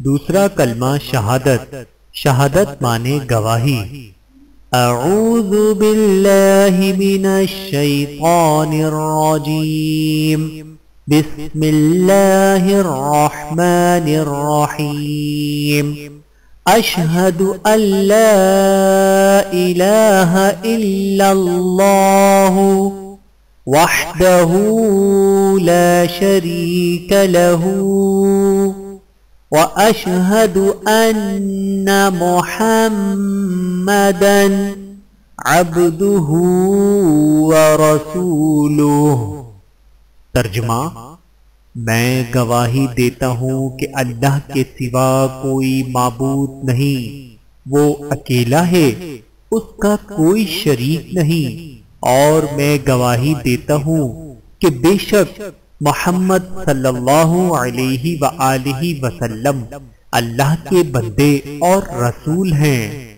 دوسرا کلمہ شہادت، شہادت مانے گواہی۔ اعوذ باللہ من الشیطان الرجیم، بسم اللہ الرحمن الرحیم، اشہد ان لا الہ الا اللہ وحدہ لا شریک لہ واشہد ان محمدا عبدہ ورسولہ۔ ترجمہ: میں گواہی دیتا ہوں کہ اللہ کے سوا کوئی معبود نہیں، وہ اکیلا ہے، اس کا کوئی شریک نہیں، اور میں گواہی دیتا ہوں کہ بے شک محمد صلی اللہ علیہ وآلہ وسلم اللہ کے بندے اور رسول ہیں۔